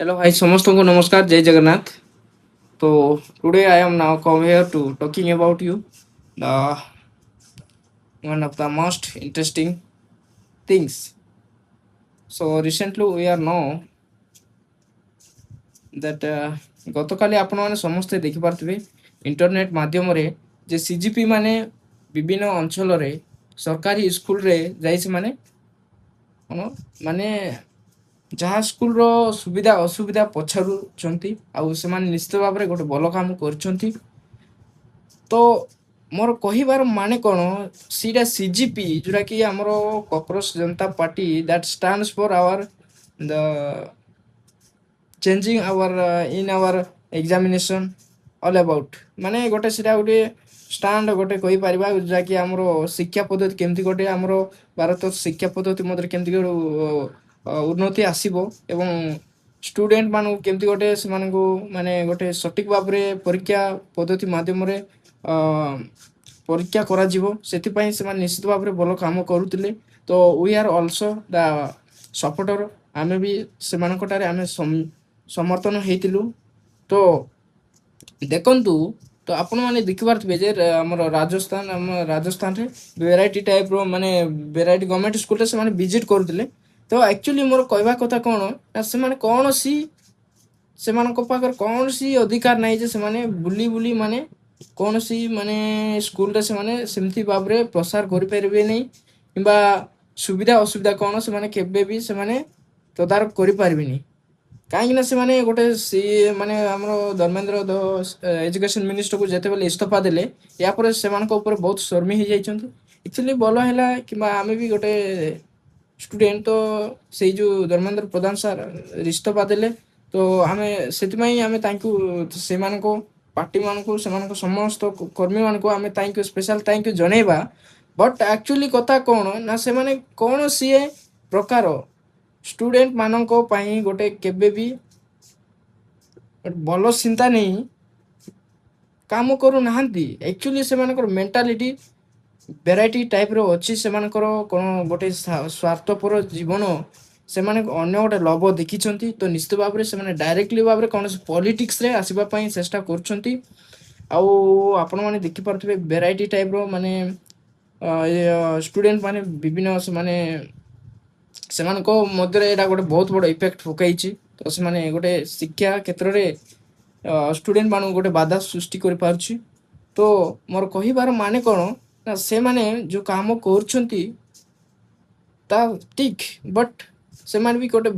Hello भाई समस्त को नमस्कार जय जगन्नाथ। तो today I am now come here to talking about you the one of the most interesting things. So recently we are know that ଗତକାଲି ଆପଣମାନେ ସମସ୍ତେ ଦେଖିପାରୁଥିବେ ଇଣ୍ଟରନେଟ୍ ମାଧ୍ୟମରେ ଯେ ସିଜିପି ମାନେ ବିଭିନ୍ନ ଅଞ୍ଚଳରେ ସରକାରୀ ସ୍କୁଲରେ ଯାଇ ସେମାନେ କ'ଣ ମାନେ ଯାହା ସ୍କୁଲର ସୁବିଧା ଅସୁବିଧା ପଚାରୁଛନ୍ତି ଆଉ ସେମାନେ ନିଶ୍ଚିତ ଭାବରେ ଗୋଟେ ଭଲ କାମ କରୁଛନ୍ତି। ତ ମୋର କହିବାର ମାନେ କ'ଣ ସେଇଟା ସିଜିପି ଯେଉଁଟାକି ଆମର cockroach Janata party that stands for our the changing our in our examination all about ମାନେ ଗୋଟେ ସେଇଟା ଗୋଟେ ଷ୍ଟାଣ୍ଡ ଗୋଟେ କହିପାରିବା ଯାହାକି ଆମର ଶିକ୍ଷା ପଦ୍ଧତି କେମିତି ଗୋଟେ ଆମର ଭାରତ ଶିକ୍ଷା ପଦ୍ଧତି ମଧ୍ୟରେ କେମିତି ଗୋଟେ ଉନ୍ନତି ଆସିବ ଏବଂ ଷ୍ଟୁଡେଣ୍ଟ ମାନଙ୍କୁ କେମିତି ଗୋଟେ ସେମାନଙ୍କୁ ମାନେ ଗୋଟେ ସଠିକ୍ ଭାବରେ ପରୀକ୍ଷା ପଦ୍ଧତି ମାଧ୍ୟମରେ ପରୀକ୍ଷା କରାଯିବ ସେଥିପାଇଁ ସେମାନେ ନିଶ୍ଚିତ ଭାବରେ ଭଲ କାମ କରୁଥିଲେ। ତ we are also the supporter ଆମେ ବି ସେମାନଙ୍କଠାରେ ଆମେ ସମର୍ଥନ ହେଇଥିଲୁ। ତ ଦେଖନ୍ତୁ ତ ଆପଣମାନେ ଦେଖିପାରୁଥିବେ ଯେ ଆମର ଆମ ରାଜସ୍ଥାନରେ ଭେରାଇଟି ଟାଇପ୍ର ମାନେ ଭେରାଇଟି ଗଭର୍ଣ୍ଣମେଣ୍ଟ ସ୍କୁଲରେ ସେମାନେ ଭିଜିଟ୍ କରୁଥିଲେ। ତ ଆକ୍ଚୁଆଲି ମୋର କହିବା କଥା କ'ଣ ନା ସେମାନେ କୌଣସି ସେମାନଙ୍କ ପାଖରେ କୌଣସି ଅଧିକାର ନାହିଁ ଯେ ସେମାନେ ବୁଲି ବୁଲି ମାନେ କୌଣସି ମାନେ ସ୍କୁଲରେ ସେମାନେ ସେମିତି ଭାବରେ ପ୍ରସାର କରିପାରିବେ ନାହିଁ କିମ୍ବା ସୁବିଧା ଅସୁବିଧା କ'ଣ ସେମାନେ କେବେ ବି ସେମାନେ ତଦାରଖ କରିପାରିବେନି। କାହିଁକିନା ସେମାନେ ଗୋଟେ ମାନେ ଆମର ଧର୍ମେନ୍ଦ୍ର ଏଜୁକେସନ୍ ମିନିଷ୍ଟରକୁ ଯେତେବେଳେ ଇସ୍ତଫା ଦେଲେ ଏହାପରେ ସେମାନଙ୍କ ଉପରେ ବହୁତ ଶର୍ମୀ ହେଇଯାଇଛନ୍ତି। ଆକ୍ଚୁଆଲି ଭଲ ହେଲା କିମ୍ବା ଆମେ ବି ଗୋଟେ ଷ୍ଟୁଡେଣ୍ଟ ତ ସେଇ ଯେଉଁ ଧର୍ମେନ୍ଦ୍ର ପ୍ରଧାନ ସାର୍ ଇସ୍ତଫା ଦେଲେ ତ ଆମେ ସେଥିପାଇଁ ଆମେ ତାଙ୍କୁ ସେମାନଙ୍କ ପାର୍ଟିମାନଙ୍କୁ ସେମାନଙ୍କ ସମସ୍ତ କର୍ମୀମାନଙ୍କୁ ଆମେ ତାଙ୍କୁ ସ୍ପେଶାଲ ଥ୍ୟାଙ୍କ ୟୁ ଜଣେଇବା। ବଟ୍ ଆକ୍ଚୁଆଲି କଥା କ'ଣ ନା ସେମାନେ କୌଣସି ପ୍ରକାର ଷ୍ଟୁଡେଣ୍ଟ ମାନଙ୍କ ପାଇଁ ଗୋଟେ କେବେ ବି ଭଲ ଚିନ୍ତା ନେଇ କାମ କରୁନାହାନ୍ତି। ଆକ୍ଚୁଆଲି ସେମାନଙ୍କର ମେଣ୍ଟାଲିଟି ଭେରାଇଟି ଟାଇପ୍ର ଅଛି ସେମାନଙ୍କର କ'ଣ ଗୋଟେ ସ୍ୱାର୍ଥପର ଜୀବନ ସେମାନେ ଅନ୍ୟ ଗୋଟେ ଲୋଭ ଦେଖିଛନ୍ତି। ତ ନିଶ୍ଚିତ ଭାବରେ ସେମାନେ ଡାଇରେକ୍ଟଲି ଭାବରେ କୌଣସି ପଲିଟିକ୍ସରେ ଆସିବା ପାଇଁ ଚେଷ୍ଟା କରୁଛନ୍ତି। ଆଉ ଆପଣମାନେ ଦେଖିପାରୁଥିବେ ଭେରାଇଟି ଟାଇପ୍ର ମାନେ ଷ୍ଟୁଡେଣ୍ଟ ମାନେ ବିଭିନ୍ନ ସେମାନେ ସେମାନଙ୍କ ମଧ୍ୟରେ ଏଇଟା ଗୋଟେ ବହୁତ ବଡ଼ ଇଫେକ୍ଟ ପକାଇଛି। ତ ସେମାନେ ଗୋଟେ ଶିକ୍ଷା କ୍ଷେତ୍ରରେ ଷ୍ଟୁଡେଣ୍ଟ ମାନଙ୍କୁ ଗୋଟେ ବାଧା ସୃଷ୍ଟି କରିପାରୁଛି। ତ ମୋର କହିବାର ମାନେ କ'ଣ ନା ସେମାନେ ଯେଉଁ କାମ କରୁଛନ୍ତି ତା ଠିକ୍ ବଟ୍ ସେମାନେ ବି ଗୋଟେ